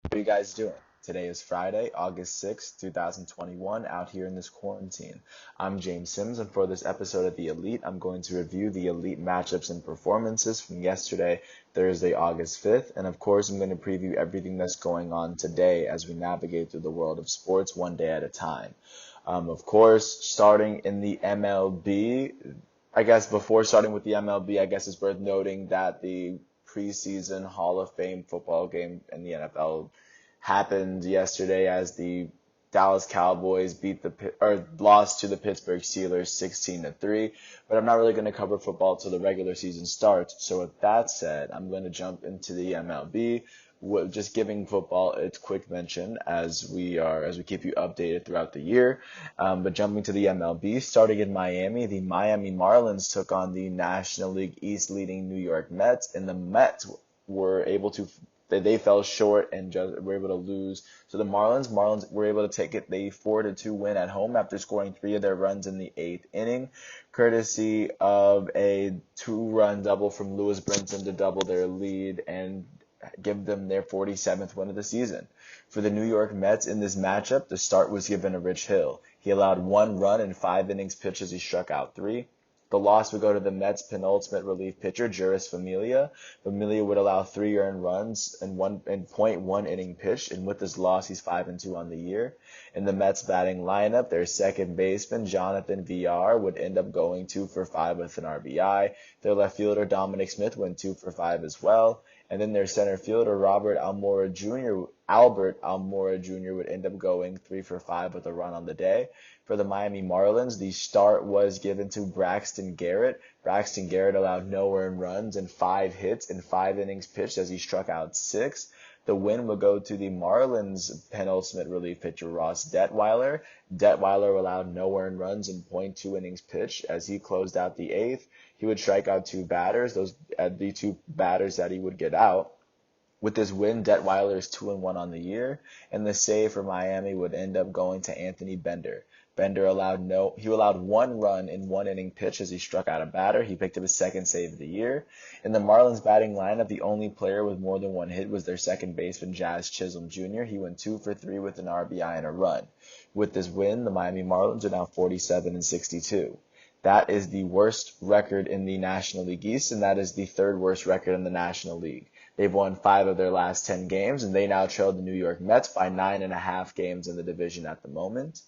How are you guys doing? Today is Friday, August 6th, 2021, out here in this quarantine. I'm James Sims, and for this episode of The Elite, I'm going to review the Elite matchups and performances from yesterday, Thursday, August 5th, and of course, I'm going to preview everything that's going on today as we navigate through the world of sports one day at a time. Of course, starting in the MLB, I guess before starting with the MLB, I guess it's worth noting that the preseason Hall of Fame football game in the NFL happened yesterday as the Dallas Cowboys beat the or lost to the Pittsburgh Steelers 16-3. But I'm not really going to cover football till the regular season starts. So with that said, I'm going to jump into the MLB. Just giving football its quick mention as we keep you updated throughout the year. But jumping to the MLB, starting in Miami, the Miami Marlins took on the National League East leading New York Mets, and the Mets were able to they fell short and just were able to lose. So the Marlins were able to take it the 4-2 win at home after scoring three of their runs in the eighth inning, courtesy of a two-run double from Lewis Brinson to double their lead and give them their 47th win of the season. For the New York Mets in this matchup, the start was given to Rich Hill. He allowed one run in 5 innings pitched as he struck out three. The loss would go to the Mets' penultimate relief pitcher, Juris Familia. Familia would allow three earned runs in .1 inning pitched, and with this loss, he's 5-2 on the year. In the Mets batting lineup, their second baseman, Jonathan Villar, would end up going 2-for-5 with an RBI. Their left fielder, Dominic Smith, went 2-for-5 as well. And then their center fielder, Albert Almora Jr. would end up going 3-for-5 with a run on the day. For the Miami Marlins, the start was given to Braxton Garrett. Braxton Garrett allowed no earned runs and 5 hits in 5 innings pitched as he struck out six. The win would go to the Marlins' penultimate relief pitcher, Ross Detweiler. Detweiler allowed no earned runs in .2 innings pitched as he closed out the eighth. He would strike out two batters, the two batters that he would get out. With this win, Detweiler is 2-1 on the year, and the save for Miami would end up going to Anthony Bender. Bender allowed one run in 1 inning pitch as he struck out a batter. He picked up his second save of the year. In the Marlins batting lineup, the only player with more than one hit was their second baseman, Jazz Chisholm Jr. He went 2-for-3 with an RBI and a run. With this win, the Miami Marlins are now 47-62. That is the worst record in the National League East, and that is the third worst record in the National League. They've won 5 of their last 10 games, and they now trail the New York Mets by 9.5 games in the division at the moment.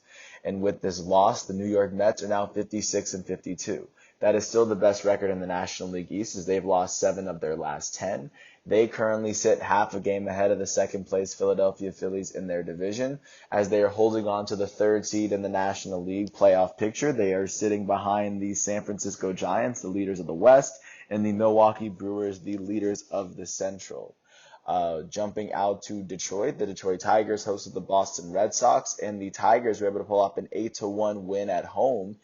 And with this loss, the New York Mets are now 56-52. That is still the best record in the National League East as they've lost 7 of their last 10. They currently sit half a game ahead of the second place Philadelphia Phillies in their division as they are holding on to the third seed in the National League playoff picture. They are sitting behind the San Francisco Giants, the leaders of the West, and the Milwaukee Brewers, the leaders of the Central. Jumping out to Detroit, the Detroit Tigers hosted the Boston Red Sox, and the Tigers were able to pull off an 8-1 win at home,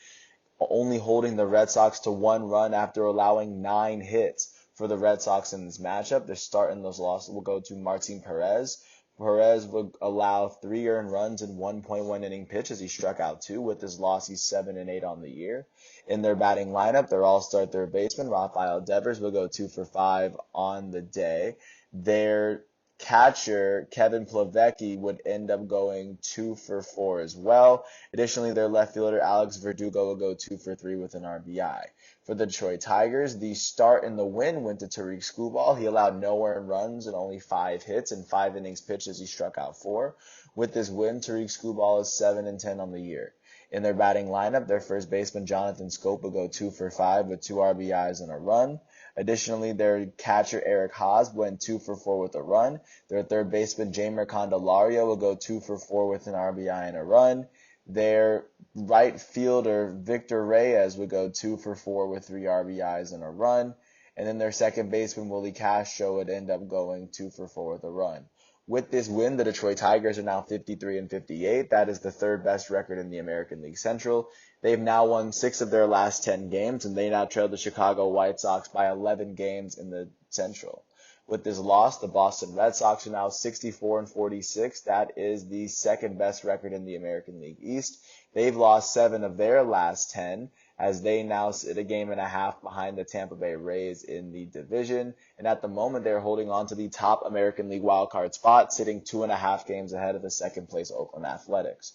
only holding the Red Sox to one run after allowing 9 hits for the Red Sox in this matchup. The start in those losses will go to Martin Perez. Perez would allow 3 earned runs in 1.1 inning pitch as he struck out 2. With his loss, he's 7-8 on the year. In their batting lineup, their all-star third baseman, Rafael Devers, will go 2-for-5 on the day. Their catcher, Kevin Plawecki, would end up going 2-for-4 as well. Additionally, their left fielder, Alex Verdugo, will go 2-for-3 with an RBI. For the Detroit Tigers, the start and the win went to Tariq Skubal. He allowed no earned runs and only 5 hits in 5 innings pitched as he struck out 4. With this win, Tariq Skubal is 7-10 on the year. In their batting lineup, their first baseman, Jonathan Schoop, will go 2-for-5 with 2 RBIs and a run. Additionally, their catcher, Eric Haas, went 2-for-4 with a run. Their third baseman, Jeimer Candelario, will go 2-for-4 with an RBI and a run. Their right fielder, Victor Reyes, would go 2-for-4 with 3 RBIs and a run. And then their second baseman, Willie Castro, would end up going 2-for-4 with a run. With this win, the Detroit Tigers are now 53-58. That is the third best record in the American League Central. They've now won 6 of their last 10 games, and they now trail the Chicago White Sox by 11 games in the Central. With this loss, the Boston Red Sox are now 64-46. That is the second best record in the American League East. They've lost 7 of their last 10, as they now sit a game and a half behind the Tampa Bay Rays in the division. And at the moment, they're holding on to the top American League wildcard spot, sitting 2.5 games ahead of the second place Oakland Athletics.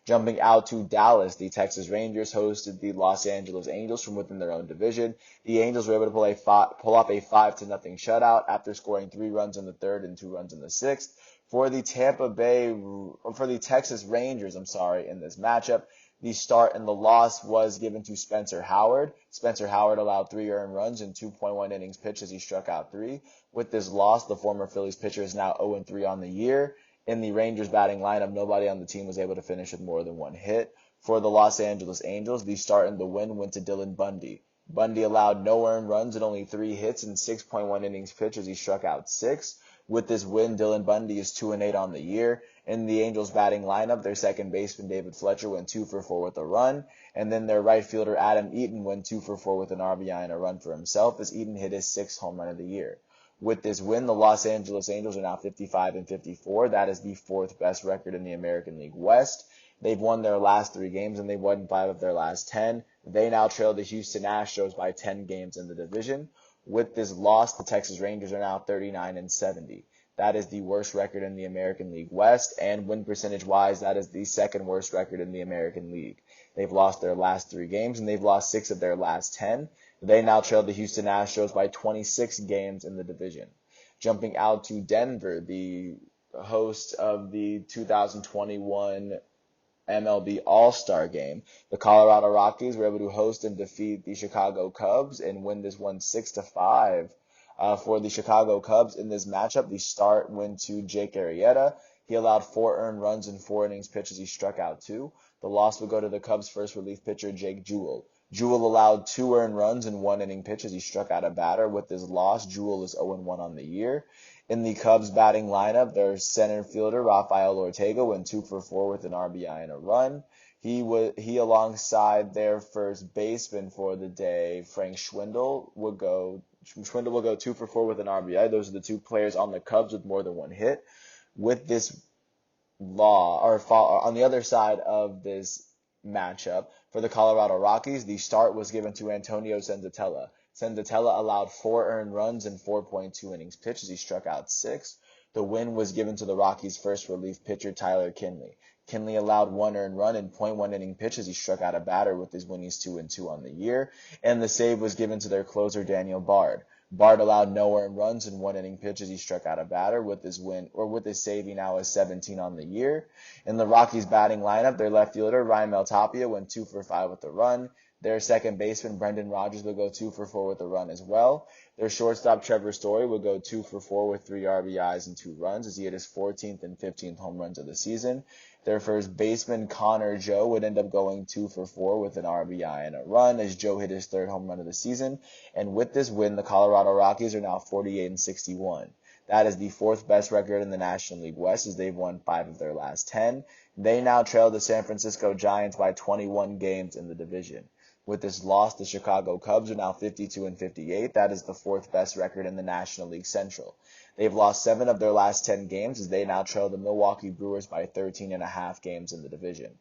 Jumping out to Dallas, the Texas Rangers hosted the Los Angeles Angels from within their own division. The Angels were able to pull off a 5-0 shutout after scoring 3 runs in the third and 2 runs in the sixth. For the Texas Rangers, in this matchup, the start and the loss was given to Spencer Howard. Spencer Howard allowed 3 earned runs in 2.1 innings pitched as he struck out 3. With this loss, the former Phillies pitcher is now 0-3 on the year. In the Rangers batting lineup, nobody on the team was able to finish with more than 1 hit. For the Los Angeles Angels, the start and the win went to Dylan Bundy. Bundy allowed no earned runs and only 3 hits in 6.1 innings pitched as he struck out 6. With this win, Dylan Bundy is 2-8 on the year. In the Angels batting lineup, their second baseman David Fletcher went 2 for 4 with a run, and then their right fielder Adam Eaton went 2 for 4 with an RBI and a run for himself as Eaton hit his 6th home run of the year. With this win, the Los Angeles Angels are now 55-54. That is the 4th best record in the American League West. They've won their last 3 games, and they've won 5 of their last 10. They now trail the Houston Astros by 10 games in the division. With this loss, the Texas Rangers are now 39-70. That is the worst record in the American League West, and win percentage-wise, that is the second worst record in the American League. They've lost their last 3 games, and they've lost 6 of their last 10. They now trail the Houston Astros by 26 games in the division. Jumping out to Denver, the host of the 2021 MLB All-Star Game, the Colorado Rockies were able to host and defeat the Chicago Cubs and win this one 6-5. For the Chicago Cubs in this matchup, the start went to Jake Arrieta. He allowed 4 earned runs in 4 innings pitched as he struck out 2. The loss would go to the Cubs' first relief pitcher, Jake Jewell. Jewell allowed 2 earned runs in 1 inning pitch as he struck out a batter. With his loss, Jewell is 0-1 on the year. In the Cubs batting lineup, their center fielder, Rafael Ortega, went 2 for 4 with an RBI and a run. He alongside their first baseman for the day, Frank Schwindel, would go 2 for 4 with an RBI. Those are the 2 players on the Cubs with more than 1 hit. With this on the other side of this matchup, for the Colorado Rockies, the start was given to Antonio Senzatella. Senzatella allowed 4 earned runs in 4.2 innings pitched as he struck out 6. The win was given to the Rockies' first relief pitcher, Tyler Kinley. Kinley allowed 1 earned run in .1 inning pitch as he struck out a batter with his win. He's 2-2 on the year. And the save was given to their closer, Daniel Bard. Bard allowed no earned runs in 1 inning pitch as he struck out a batter. With his save, he now is 17 on the year. In the Rockies batting lineup, their left fielder, Raimel Tapia, went 2 for 5 with a run. Their second baseman, Brendan Rodgers, would go 2 for 4 with a run as well. Their shortstop, Trevor Story, would go 2 for 4 with 3 RBIs and 2 runs as he hit his 14th and 15th home runs of the season. Their first baseman, Connor Joe, would end up going 2 for 4 with an RBI and a run as Joe hit his 3rd home run of the season. And with this win, the Colorado Rockies are now 48-61. That is the 4th best record in the National League West as they've won 5 of their last 10. They now trail the San Francisco Giants by 21 games in the division. With this loss, the Chicago Cubs are now 52-58. That is the 4th best record in the National League Central. They've lost 7 of their last 10 games as they now trail the Milwaukee Brewers by 13.5 games in the division.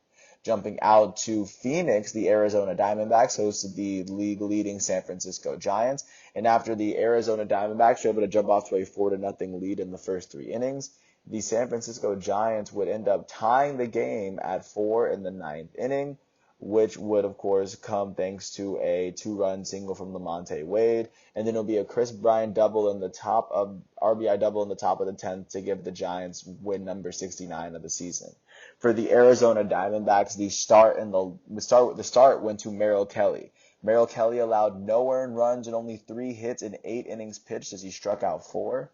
Jumping out to Phoenix, the Arizona Diamondbacks hosted the league-leading San Francisco Giants. And after the Arizona Diamondbacks were able to jump off to a 4-0 lead in the first 3 innings, the San Francisco Giants would end up tying the game at 4 in the 9th inning, which would, of course, come thanks to a 2-run single from Lamonte Wade. And then it'll be a Chris Bryant RBI double in the top of the 10th to give the Giants win number 69 of the season. For the Arizona Diamondbacks, the start went to Merrill Kelly. Merrill Kelly allowed no earned runs and only 3 hits in 8 innings pitched as he struck out 4.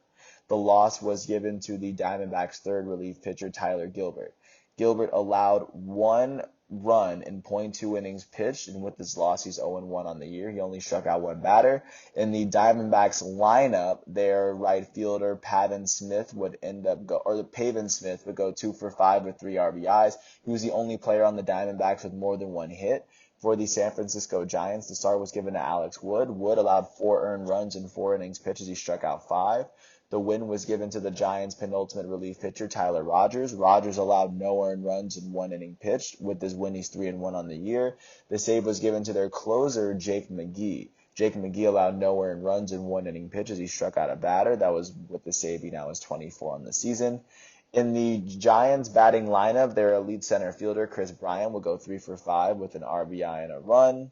The loss was given to the Diamondbacks' 3rd relief pitcher, Tyler Gilbert. Gilbert allowed 1 run in .2 innings pitched, and with this loss, he's 0-1 on the year. He only struck out 1 batter. In the Diamondbacks lineup, their right fielder, Pavin Smith, would go 2 for 5 with 3 RBIs. He was the only player on the Diamondbacks with more than 1 hit. For the San Francisco Giants, the start was given to Alex Wood. Wood allowed 4 earned runs in 4 innings pitched as he struck out 5. The win was given to the Giants' penultimate relief pitcher, Tyler Rogers. Rogers allowed no earned runs in one inning pitched. With this win, he's 3-1 on the year. The save was given to their closer, Jake McGee. Jake McGee allowed no earned runs in one inning pitch as he struck out a batter. That was with the save. He now is 24 on the season. In the Giants batting lineup, their elite center fielder, Chris Bryant, will go 3 for 5 with an RBI and a run.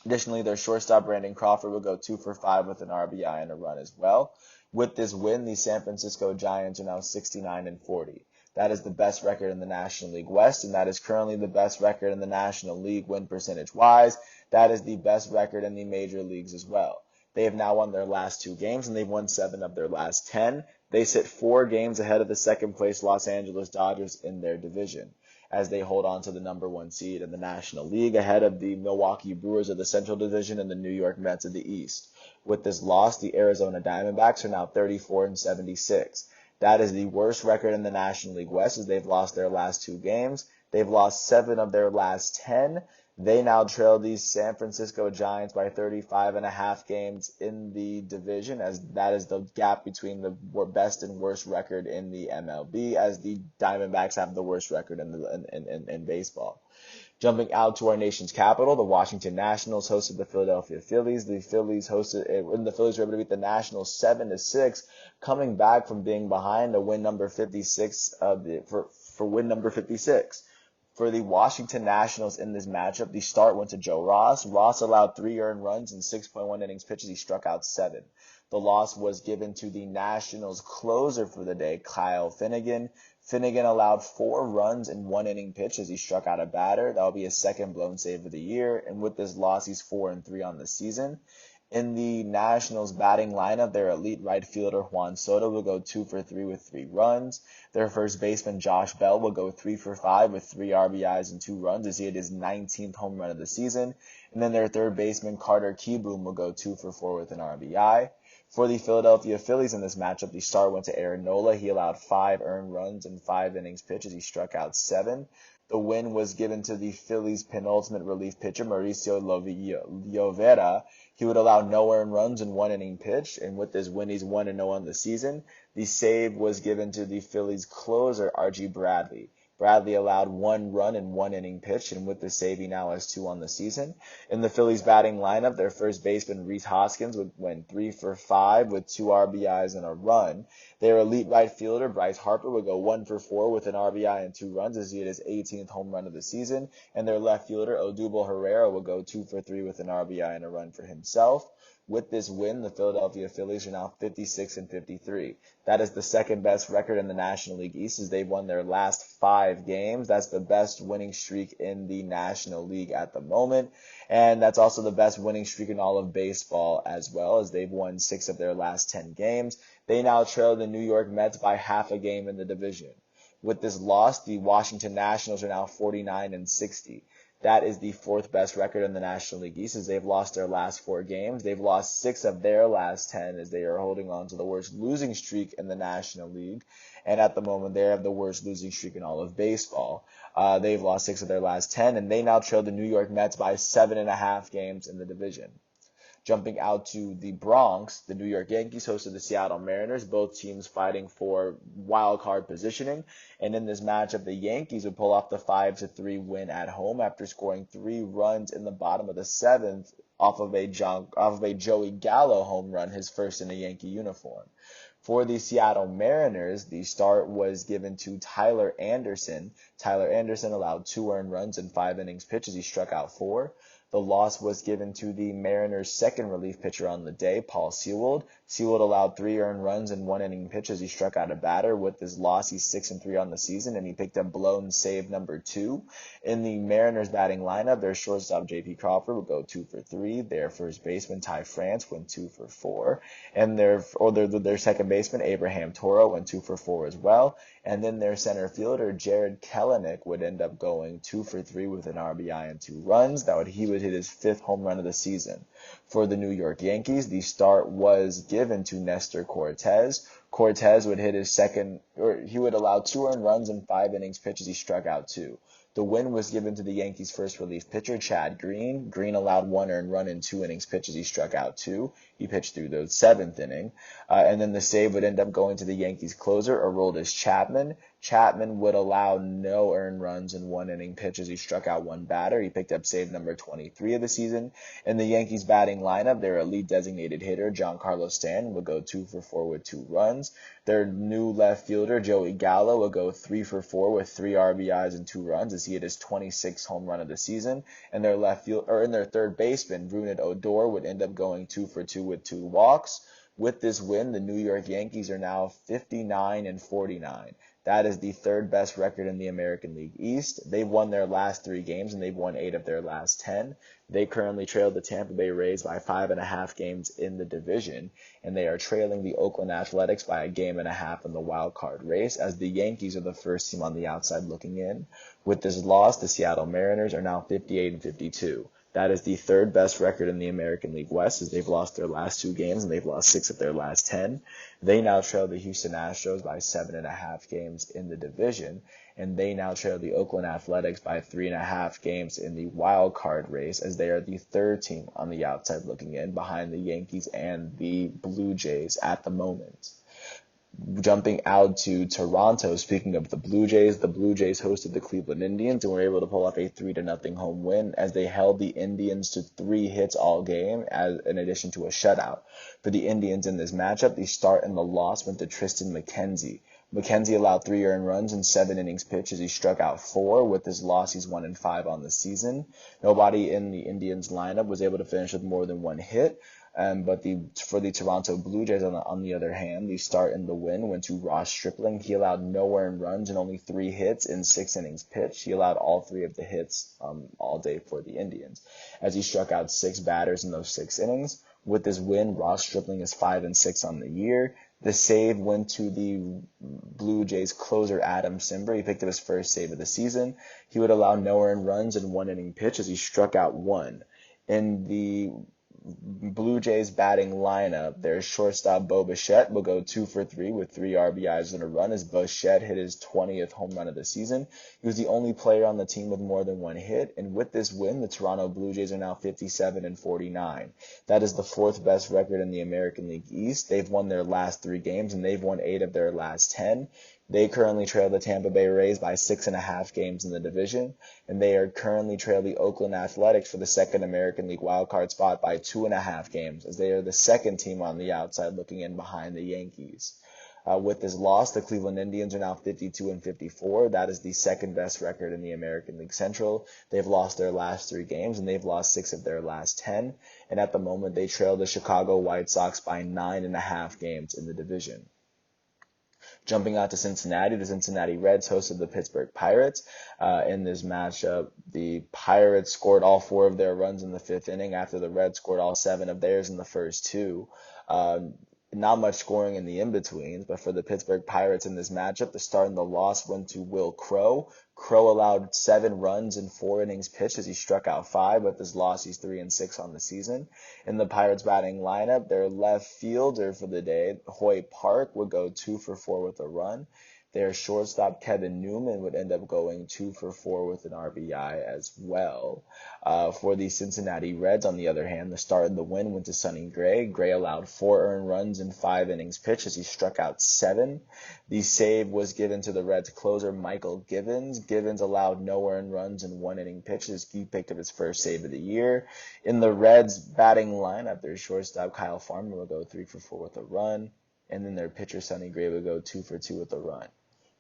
Additionally, their shortstop, Brandon Crawford, will go 2 for 5 with an RBI and a run as well. With this win, the San Francisco Giants are now 69-40. That is the best record in the National League West, and that is currently the best record in the National League win percentage-wise. That is the best record in the major leagues as well. They have now won their last 2 games, and they've won 7 of their last 10. They sit 4 games ahead of the second-place Los Angeles Dodgers in their division, as they hold on to the number 1 seed in the National League, ahead of the Milwaukee Brewers of the Central Division and the New York Mets of the East. With this loss, the Arizona Diamondbacks are now 34-76. That is the worst record in the National League West, as they've lost their last 2 games. They've lost 7 of their last 10. They now trail the San Francisco Giants by 35.5 games in the division, as that is the gap between the best and worst record in the MLB, as the Diamondbacks have the worst record in baseball. Jumping out to our nation's capital, the Washington Nationals hosted the Philadelphia Phillies. The Phillies were able to beat the Nationals 7-6, coming back from being behind a win number 56 for win number 56. For the Washington Nationals in this matchup, the start went to Joe Ross. Ross allowed 3 earned runs in 6.1 innings pitched. He struck out 7. The loss was given to the Nationals closer for the day, Kyle Finnegan. Finnegan allowed 4 runs in 1 inning pitch as he struck out a batter. That will be his second blown save of the year. And with this loss, he's 4-3 on the season. In the Nationals batting lineup, their elite right fielder Juan Soto will go 2 for 3 with 3 runs. Their first baseman Josh Bell will go 3 for 5 with 3 RBIs and 2 runs as he hit his 19th home run of the season. And then their third baseman Carter Kieboom will go 2 for 4 with an RBI. For the Philadelphia Phillies in this matchup, the start went to Aaron Nola. He allowed 5 earned runs in 5 innings pitched as he struck out 7. The win was given to the Phillies' penultimate relief pitcher, Mauricio Llovera. He would allow no earned runs in 1 inning pitched, and with this win, he's 1-0 on the season. The save was given to the Phillies' closer, Archie Bradley. Bradley allowed 1 run in 1 inning pitched, and with the save, he now has 2 on the season. In the Phillies batting lineup, their first baseman, Rhys Hoskins, went 3 for 5 with 2 RBIs and a run. Their elite right fielder, Bryce Harper, would go 1 for 4 with an RBI and 2 runs as he hit his 18th home run of the season. And their left fielder, Odubel Herrera, would go 2 for 3 with an RBI and a run for himself. With this win, the Philadelphia Phillies are now 56-53. That is the second best record in the National League East as they've won their last 5 games. That's the best winning streak in the National League at the moment. And that's also the best winning streak in all of baseball as well, as they've won 6 of their last 10 games. They now trail the New York Mets by half a game in the division. With this loss, the Washington Nationals are now 49-60. That is the 4th best record in the National League East as they've lost their last 4 games. They've lost 6 of their last 10 as they are holding on to the worst losing streak in the National League. And at the moment, they have the worst losing streak in all of baseball. They've lost 6 of their last 10, and they now trail the New York Mets by 7.5 games in the division. Jumping out to the Bronx, the New York Yankees hosted the Seattle Mariners, both teams fighting for wild card positioning. And in this matchup, the Yankees would pull off the 5-3 win at home after scoring 3 runs in the bottom of the 7th off of a Joey Gallo home run, his first in a Yankee uniform. For the Seattle Mariners, the start was given to Tyler Anderson. Tyler Anderson allowed 2 earned runs in 5 innings pitched as he struck out 4. The loss was given to the Mariners' second relief pitcher on the day, Paul Sewald. Sewald allowed 3 earned runs in 1 inning pitch as he struck out a batter. With his loss, he's 6-3 on the season, and he picked up blown save number 2. In the Mariners batting lineup, their shortstop, J.P. Crawford, would go 2 for 3. Their first baseman, Ty France, went 2 for 4. And their second baseman, Abraham Toro, went 2 for 4 as well. And then their center fielder, Jared Kelenic, would end up going 2 for 3 with an RBI and 2 runs. He would hit his 5th home run of the season. For the New York Yankees, the start was given to Nestor Cortes. Cortes would hit his he would allow 2 earned runs in 5 innings pitched as he struck out 2. The win was given to the Yankees' first relief pitcher, Chad Green. Green allowed 1 earned run in 2 innings pitched as he struck out 2. He pitched through the 7th inning. And then the save would end up going to the Yankees' closer, Aroldis Chapman. Chapman would allow no earned runs in 1 inning pitch as he struck out 1 batter. He picked up save number 23 of the season. In the Yankees batting lineup, their elite designated hitter, Giancarlo Stanton, would go 2 for 4 with 2 runs. Their new left fielder, Joey Gallo, would go 3 for 4 with 3 RBIs and 2 runs as he hit his 26th home run of the season. And their their third baseman, Rougned Odor, would end up going 2 for 2 with 2 walks. With this win, the New York Yankees are now 59-49. That is the 3rd best record in the American League East. They've won their last 3 games, and they've won 8 of their last 10. They currently trail the Tampa Bay Rays by 5.5 games in the division, and they are trailing the Oakland Athletics by 1.5 games in the wild card race, as the Yankees are the first team on the outside looking in. With this loss, the Seattle Mariners are now 58-52. That is the 3rd best record in the American League West, as they've lost their last 2 games and they've lost 6 of their last 10. They now trail the Houston Astros by 7.5 games in the division, and they now trail the Oakland Athletics by 3.5 games in the wild card race, as they are the 3rd team on the outside looking in, behind the Yankees and the Blue Jays at the moment. Jumping out to Toronto, speaking of the Blue Jays hosted the Cleveland Indians and were able to pull off a 3-0 home win as they held the Indians to 3 hits all game, in addition to a shutout. For the Indians in this matchup, the start and the loss went to Triston McKenzie. McKenzie allowed 3 earned runs in 7 innings pitched as he struck out 4. With his loss, he's 1-5 on the season. Nobody in the Indians lineup was able to finish with more than 1 hit. But for the Toronto Blue Jays, on the other hand, the start and the win went to Ross Stripling. He allowed no earned runs and only 3 hits in 6 innings pitched. He allowed all 3 of the hits all day for the Indians, as he struck out 6 batters in those 6 innings. With this win, Ross Stripling is 5-6 on the year. The save went to the Blue Jays closer, Adam Cimber. He picked up his first save of the season. He would allow no earned runs in 1 inning pitch as he struck out 1. In the Blue Jays batting lineup, their shortstop Bo Bichette will go 2 for 3 with 3 RBIs and a run as Bichette hit his 20th home run of the season. He was the only player on the team with more than 1 hit, and with this win, the Toronto Blue Jays are now 57-49. That is the 4th best record in the American League East. They've won their last 3 games, and they've won 8 of their last 10. They currently trail the Tampa Bay Rays by 6.5 games in the division, and they are currently trail the Oakland Athletics for the 2nd American League wildcard spot by 2.5 games, as they are the 2nd team on the outside looking in behind the Yankees. With this loss, the Cleveland Indians are now 52-54. That is the 2nd best record in the American League Central. They've lost their last 3 games, and they've lost 6 of their last 10. And at the moment, they trail the Chicago White Sox by 9.5 games in the division. Jumping out to Cincinnati, the Cincinnati Reds hosted the Pittsburgh Pirates. In this matchup, the Pirates scored all 4 of their runs in the 5th inning after the Reds scored all 7 of theirs in the first 2. Not much scoring in the in-betweens, but for the Pittsburgh Pirates in this matchup, the start and the loss went to Will Crowe. Crowe allowed 7 runs in 4 innings pitched as he struck out 5. With his loss, he's 3-6 on the season. In the Pirates batting lineup, their left fielder for the day, Hoy Park, would go 2 for 4 with a run. Their shortstop, Kevin Newman, would end up going 2 for 4 with an RBI as well. For the Cincinnati Reds, on the other hand, the start and the win went to Sonny Gray. Gray allowed 4 earned runs in 5 innings pitched as he struck out 7. The save was given to the Reds closer, Michael Givens. Givens allowed no earned runs in 1 inning pitched as he picked up his first save of the year. In the Reds batting lineup, their shortstop, Kyle Farmer, will go 3 for 4 with a run. And then their pitcher, Sonny Gray, would go 2 for 2 with a run.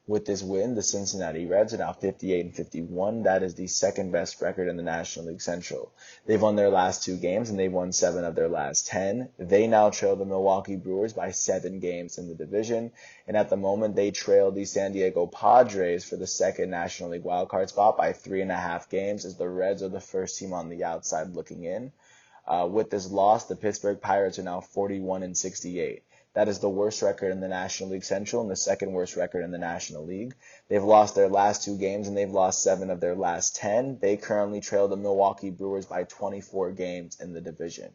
With this win, the Cincinnati Reds are now 58-51. That is the 2nd best record in the National League Central. They've won their last 2 games, and they've won 7 of their last 10. They now trail the Milwaukee Brewers by 7 games in the division. And at the moment, they trail the San Diego Padres for the 2nd National League wildcard spot by 3.5 games, as the Reds are the first team on the outside looking in. With this loss, the Pittsburgh Pirates are now 41-68. That is the worst record in the National League Central and the 2nd worst record in the National League. They've lost their last 2 games, and they've lost 7 of their last 10. They currently trail the Milwaukee Brewers by 24 games in the division.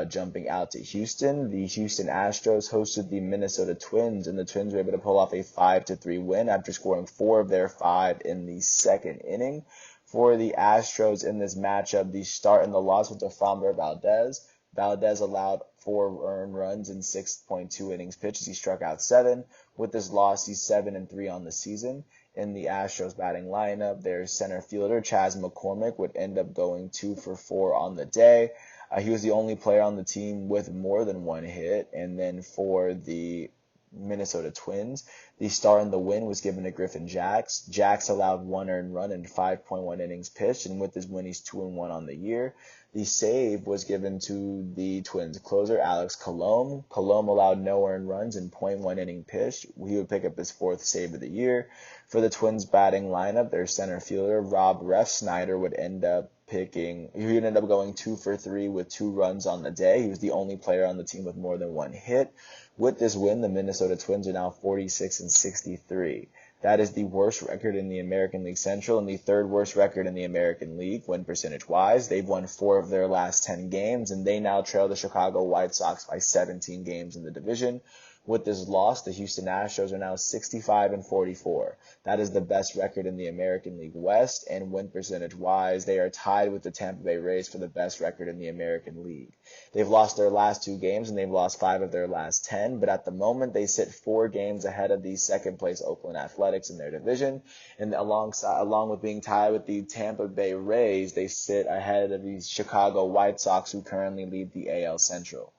Jumping out to Houston, the Houston Astros hosted the Minnesota Twins, and the Twins were able to pull off a 5-3 win after scoring 4 of their 5 in the second inning. For the Astros in this matchup, the start and the loss went to Framber Valdez. Valdez allowed 4 earned runs in 6.2 innings pitched as he struck out 7. With this loss, he's 7-3 on the season. In the Astros batting lineup, their center fielder, Chas McCormick, would end up going 2 for 4 on the day. He was the only player on the team with more than 1 hit. And then for the Minnesota Twins, the start in the win was given to Griffin Jax. Jax allowed 1 earned run in 5.1 innings pitched, and with his win, he's 2-1 on the year. The save was given to the Twins closer, Alex Colomé. Colomé allowed no earned runs in .1 inning pitched. He would pick up his 4th save of the year. For the Twins batting lineup, their center fielder, Rob Refsnyder, would end up going 2 for 3 with 2 runs on the day. He was the only player on the team with more than 1 hit. With this win, the Minnesota Twins are now 46-63. That is the worst record in the American League Central and the 3rd worst record in the American League win percentage-wise. They've won 4 of their last 10 games, and they now trail the Chicago White Sox by 17 games in the division. With this loss, the Houston Astros are now 65-44. That is the best record in the American League West, and win percentage-wise, they are tied with the Tampa Bay Rays for the best record in the American League. They've lost their last 2 games, and they've lost 5 of their last 10, but at the moment, they sit 4 games ahead of the second-place Oakland Athletics in their division, and along with being tied with the Tampa Bay Rays, they sit ahead of the Chicago White Sox, who currently lead the AL Central.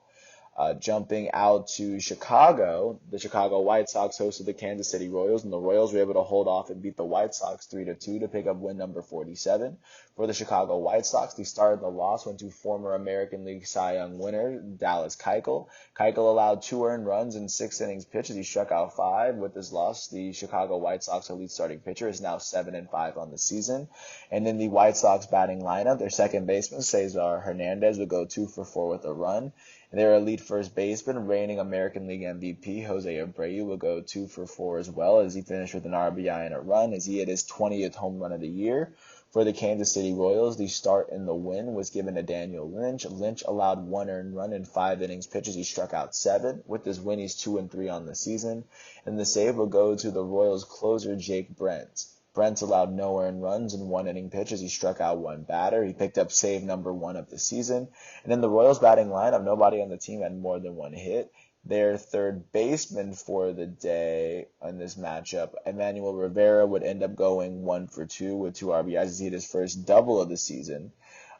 Jumping out to Chicago, the Chicago White Sox hosted the Kansas City Royals, and the Royals were able to hold off and beat the White Sox 3-2 to pick up win number 47. For the Chicago White Sox, the start and the loss went to former American League Cy Young winner Dallas Keuchel. Keuchel allowed 2 earned runs in 6 innings pitched as he struck out 5. With this loss, the Chicago White Sox elite starting pitcher is now 7-5 on the season. And in the White Sox batting lineup, their second baseman, Cesar Hernandez, would go 2 for 4 with a run. Their elite first baseman, reigning American League MVP, Jose Abreu, will go 2 for 4 as well as he finished with an RBI and a run as he hit his 20th home run of the year. For the Kansas City Royals, the start and the win was given to Daniel Lynch. Lynch allowed 1 earned run in 5 innings pitched as he struck out 7. With this win, he's 2-3 on the season. And the save will go to the Royals closer, Jake Brent. Brent allowed no earned runs in 1 inning pitch as he struck out 1 batter. He picked up save number 1 of the season. And in the Royals batting lineup, nobody on the team had more than 1 hit. Their third baseman for the day in this matchup, Emmanuel Rivera, would end up going 1 for 2 with 2 RBIs as he hit his first double of the season.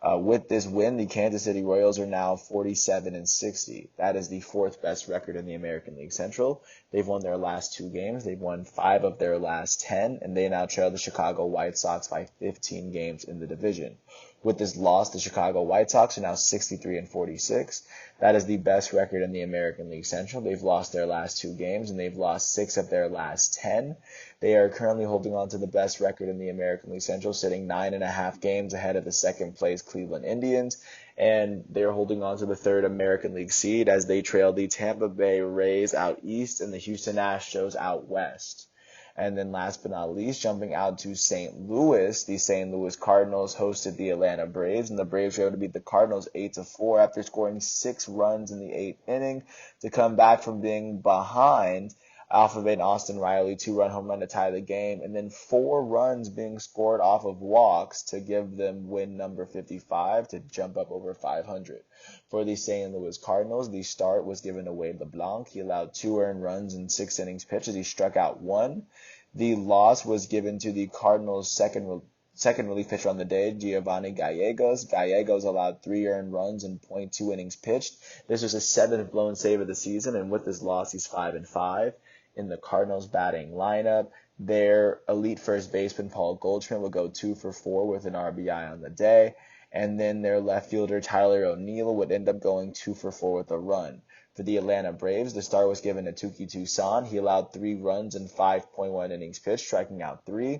With this win, the Kansas City Royals are now 47-60. That is the 4th best record in the American League Central. They've won their last 2 games. They've won 5 of their last 10, and they now trail the Chicago White Sox by 15 games in the division. With this loss, the Chicago White Sox are now 63-46. That is the best record in the American League Central. They've lost their last 2 games, and they've lost 6 of their last 10. They are currently holding on to the best record in the American League Central, sitting 9.5 games ahead of the second-place Cleveland Indians, and they're holding on to the 3rd American League seed as they trail the Tampa Bay Rays out east and the Houston Astros out west. And then last but not least, jumping out to St. Louis, the St. Louis Cardinals hosted the Atlanta Braves, and the Braves were able to beat the Cardinals 8-4 after scoring 6 runs in the 8th inning to come back from being behind. Alfred and Austin Riley 2-run home run to tie the game, and then 4 runs being scored off of walks to give them win number 55 to jump up over 500. For the St. Louis Cardinals, the start was given to Wade LeBlanc. He allowed 2 earned runs in 6 innings pitched as he struck out 1. The loss was given to the Cardinals' second relief pitcher on the day, Giovanni Gallegos. Gallegos allowed 3 earned runs in .2 innings pitched. This was his 7th blown save of the season, and with this loss, he's 5-5. In the Cardinals batting lineup, their elite first baseman, Paul Goldschmidt, will go 2 for 4 with an RBI on the day. And then their left fielder, Tyler O'Neill, would end up going 2 for 4 with a run. For the Atlanta Braves, the start was given to Touki Toussaint. He allowed 3 runs in 5.1 innings pitched, striking out 3.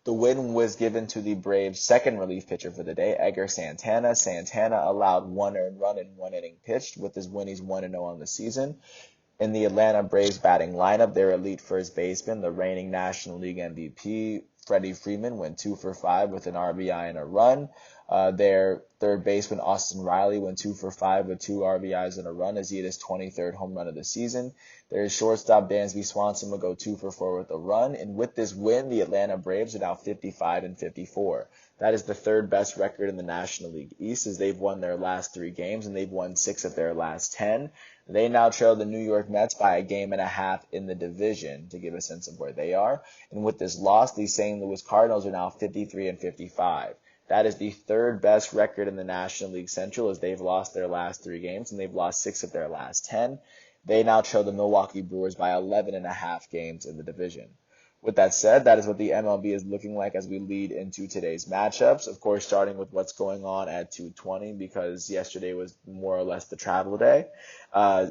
The win was given to the Braves' second relief pitcher for the day, Edgar Santana. Santana allowed 1 earned run in 1 inning pitched. With his win, he's 1-0 on the season. In the Atlanta Braves batting lineup, their elite first baseman, the reigning National League MVP, Freddie Freeman went 2 for 5 with an RBI and a run. Their third baseman Austin Riley went 2 for 5 with 2 RBIs and a run as he hit his 23rd home run of the season. Their shortstop Dansby Swanson will go 2 for 4 with a run. And with this win, the Atlanta Braves are now 55-54. That is the third best record in the National League East as they've won their last 3 games and they've won 6 of their last 10. They now trail the New York Mets by a game and a half in the division to give a sense of where they are. And with this loss, the St. Louis Cardinals are now 53-55. That is the third best record in the National League Central as they've lost their last 3 games and they've lost 6 of their last 10. They now trail the Milwaukee Brewers by 11 and a half games in the division. With that said, that is what the MLB is looking like as we lead into today's matchups. Of course, starting with what's going on at 2:20 because yesterday was more or less the travel day.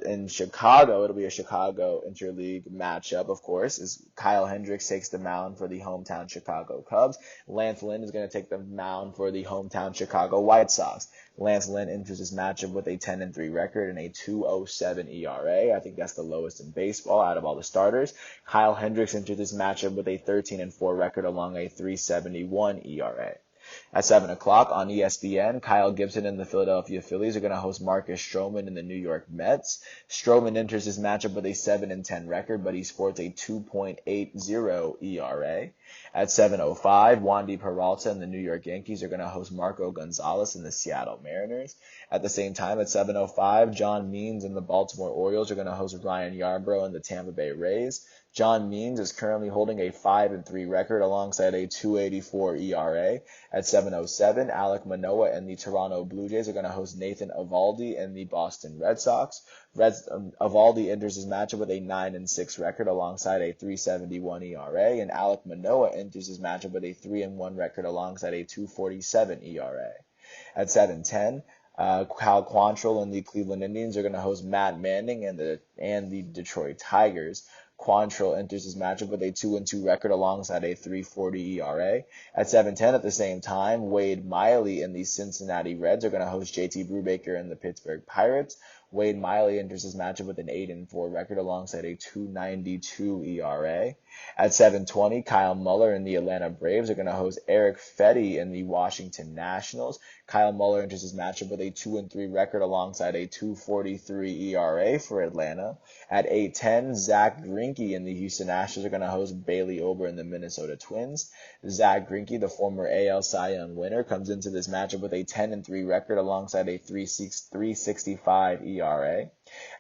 In Chicago, it'll be a Chicago interleague matchup, of course, as Kyle Hendricks takes the mound for the hometown Chicago Cubs. Lance Lynn is going to take the mound for the hometown Chicago White Sox. Lance Lynn enters this matchup with a 10-3 record and a 2.07 ERA. I think that's the lowest in baseball out of all the starters. Kyle Hendricks entered this matchup with a 13-4 record along a 3.71 ERA. At 7 o'clock on ESPN, Kyle Gibson and the Philadelphia Phillies are going to host Marcus Stroman and the New York Mets. Stroman enters his matchup with a 7-10 record, but he sports a 2.80 ERA. At 7:05, Wandy Peralta and the New York Yankees are going to host Marco Gonzalez and the Seattle Mariners. At the same time, at 7:05, John Means and the Baltimore Orioles are going to host Ryan Yarbrough and the Tampa Bay Rays. John Means is currently holding a 5-3 record alongside a 2.84 ERA. At 7:07, Alek Manoah and the Toronto Blue Jays are going to host Nathan Eovaldi and the Boston Red Sox. Eovaldi enters his matchup with a 9-6 record alongside a 3.71 ERA, and Alek Manoah enters his matchup with a 3-1 record alongside a 2.47 ERA. At 7:10, Cal Quantrill and the Cleveland Indians are going to host Matt Manning and the Detroit Tigers. Quantrill enters his matchup with a 2-2 record alongside a 3.40 ERA. At 7:10 at the same time, Wade Miley and the Cincinnati Reds are going to host JT Brubaker and the Pittsburgh Pirates. Wade Miley enters his matchup with an 8-4 record alongside a 2.92 ERA. At 7:20, Kyle Muller and the Atlanta Braves are going to host Eric Fedde and the Washington Nationals. Kyle Muller enters his matchup with a 2-3 record alongside a 2.43 ERA for Atlanta. At 8:10, Zach Greinke and the Houston Astros are going to host Bailey Ober and the Minnesota Twins. Zach Greinke, the former AL Cy Young winner, comes into this matchup with a 10-3 record alongside a 3.65 ERA.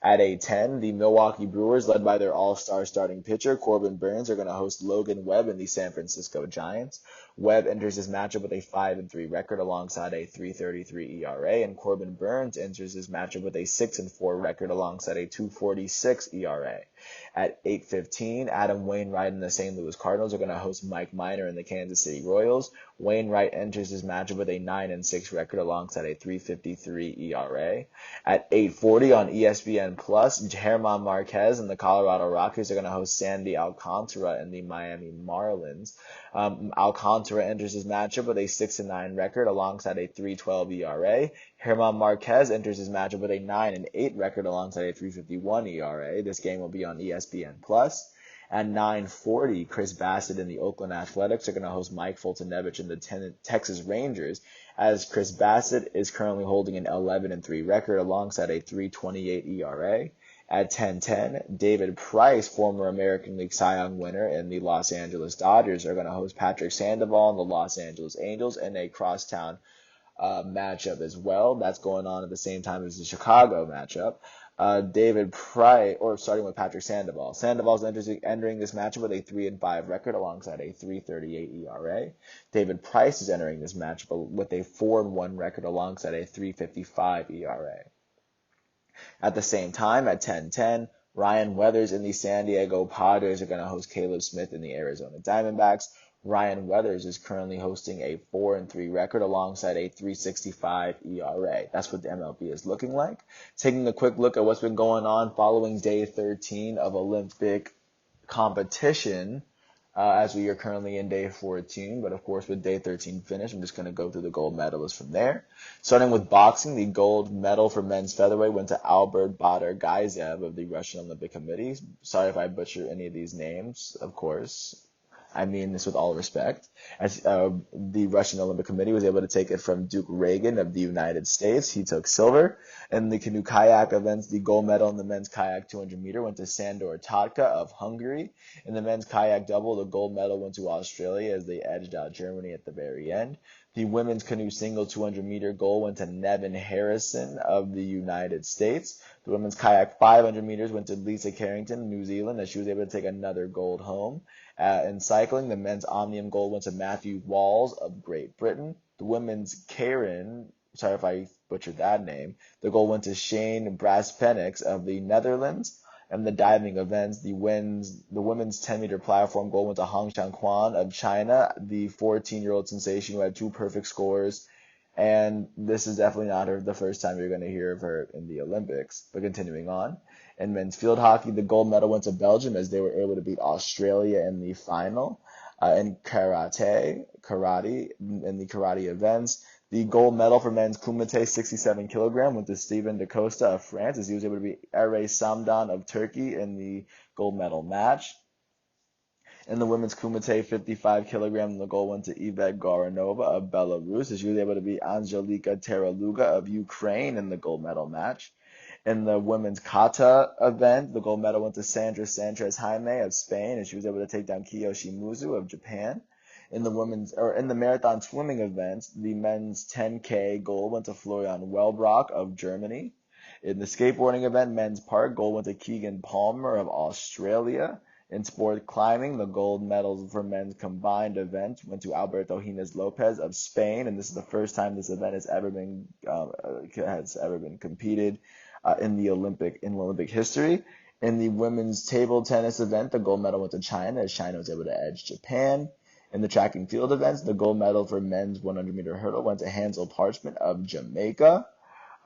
At 8:10, the Milwaukee Brewers, led by their all-star starting pitcher Corbin Burnes, are going to host Logan Webb and the San Francisco Giants. Webb enters his matchup with a 5-3 record alongside a 3.33 ERA, and Corbin Burnes enters his matchup with a 6-4 record alongside a 2.46 ERA. At 8:15, Adam Wainwright and the St. Louis Cardinals are going to host Mike Minor and the Kansas City Royals. Wainwright enters his matchup with a 9-6 record alongside a 3.53 ERA. At 8:40 on ESPN Plus, German Marquez and the Colorado Rockies are going to host Sandy Alcantara and the Miami Marlins. Alcantara enters his matchup with a 6-9 record alongside a 3.12 ERA. German Marquez enters his matchup with a 9-8 record alongside a 3.51 ERA. This game will be on ESPN Plus. At 9:40, Chris Bassett and the Oakland Athletics are going to host Mike Foltynewicz and the Texas Rangers, as Chris Bassett is currently holding an 11-3 record alongside a 3.28 ERA. At 10:10, David Price, former American League Cy Young winner, and the Los Angeles Dodgers are going to host Patrick Sandoval and the Los Angeles Angels in a crosstown matchup as well. That's going on at the same time as the Chicago matchup. David Price, or starting with Patrick Sandoval. Sandoval's entering this matchup with a 3-5 record alongside a 3.38 ERA. David Price is entering this matchup with a 4-1 record alongside a 3.55 ERA. At the same time, at 10:10, Ryan Weathers and the San Diego Padres are going to host Caleb Smith and the Arizona Diamondbacks. Ryan Weathers is currently hosting a 4-3 record alongside a 3.65 ERA. That's what the MLB is looking like. Taking a quick look at what's been going on following day 13 of Olympic competition, as we are currently in day 14. But of course, with day 13 finished, I'm just going to go through the gold medalists from there. Starting with boxing, the gold medal for men's featherweight went to Albert Badr Gaizev of the Russian Olympic Committee. Sorry if I butcher any of these names, of course. I mean this with all respect. As the Russian Olympic Committee was able to take it from Duke Reagan of the United States. He took silver. In the canoe kayak events, the gold medal in the men's kayak 200 meter went to Sandor Tatka of Hungary. In the men's kayak double, the gold medal went to Australia as they edged out Germany at the very end. The women's canoe single 200-meter gold went to Nevin Harrison of the United States. The women's kayak 500 meters went to Lisa Carrington, New Zealand, as she was able to take another gold home. In cycling, the men's omnium gold went to Matthew Walls of Great Britain. The women's Karen, sorry if I butchered that name, the gold went to Shane Braspenix of the Netherlands. And the diving events, the women's 10-meter platform gold went to Hong Xiangquan of China, the 14-year-old sensation who had 2 perfect scores. And this is definitely not the first time you're going to hear of her in the Olympics. But continuing on, in men's field hockey, the gold medal went to Belgium as they were able to beat Australia in the final. In karate, in the karate events, the gold medal for men's kumite 67 kilogram went to Steven Da Costa of France as he was able to beat Ere Samdan of Turkey in the gold medal match. In the women's kumite 55 kilogram, the gold went to Yvette Goranova of Belarus as she was able to beat Angelika Teraluga of Ukraine in the gold medal match. In the women's kata event, the gold medal went to Sandra Sanchez Jaime of Spain as she was able to take down Kiyoshi Muzu of Japan. In the marathon swimming events, the men's 10K gold went to Florian Wellbrock of Germany. In the skateboarding event, men's park gold went to Keegan Palmer of Australia. In sport climbing, the gold medals for men's combined event went to Alberto Hines Lopez of Spain, and this is the first time this event has ever been competed in Olympic history. In the women's table tennis event, the gold medal went to China as China was able to edge Japan. In the track and field events, the gold medal for men's 100-meter hurdle went to Hansel Parchment of Jamaica.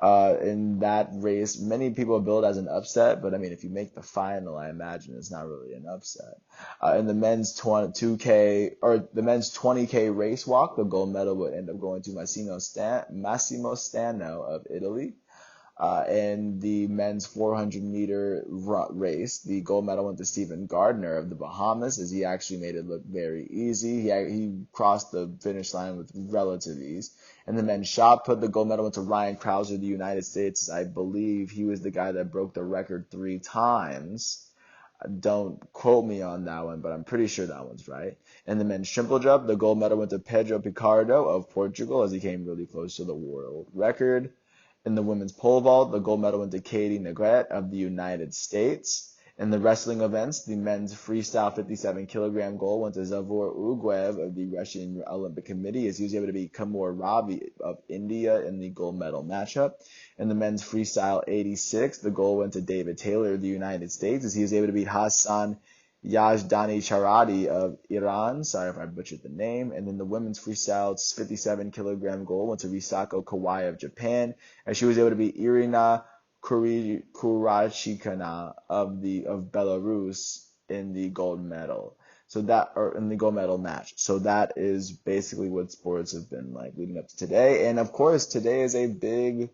In that race, many people billed as an upset, but I mean, if you make the final, I imagine it's not really an upset. In the men's 20K race walk, the gold medal would end up going to Massimo Stano of Italy. In the men's 400-meter race, the gold medal went to Stephen Gardner of the Bahamas as he actually made it look very easy. He crossed the finish line with relative ease. In the men's shot put, the gold medal went to Ryan Krauser of the United States. I believe he was the guy that broke the record 3 times. Don't quote me on that one, but I'm pretty sure that one's right. In the men's triple jump, the gold medal went to Pedro Picardo of Portugal as he came really close to the world record. In the women's pole vault, the gold medal went to Katie Negrete of the United States. In the wrestling events, the men's freestyle 57-kilogram gold went to Zavor Uguev of the Russian Olympic Committee as he was able to beat Kamor Ravi of India in the gold medal matchup. In the men's freestyle 86, the gold went to David Taylor of the United States as he was able to beat Hassan Yazdani Charati of Iran. Sorry if I butchered the name. And then the women's freestyle 57-kilogram gold went to Risako Kawai of Japan as she was able to beat Irina Kurachikina of Belarus in the gold medal. In the gold medal match. So that is basically what sports have been like leading up to today. And of course, today is a big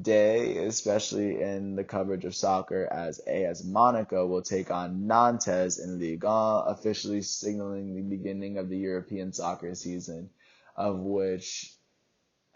day, especially in the coverage of soccer, as AS Monaco will take on Nantes in Ligue 1, officially signaling the beginning of the European soccer season, of which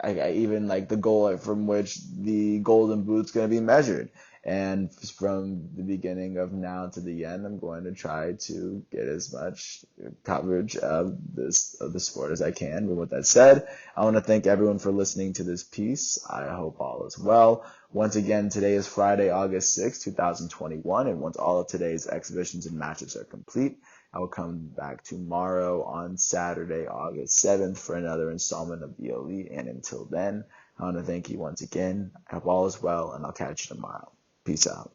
even like the goal from which the Golden Boot's going to be measured. And from the beginning of now to the end, I'm going to try to get as much coverage of the sport as I can. But with that said, I want to thank everyone for listening to this piece. I hope all is well. Once again, today is Friday, August 6, 2021. And once all of today's exhibitions and matches are complete, I will come back tomorrow on Saturday, August 7th for another installment of the Elite. And until then, I want to thank you once again. I hope all is well, and I'll catch you tomorrow. Peace out.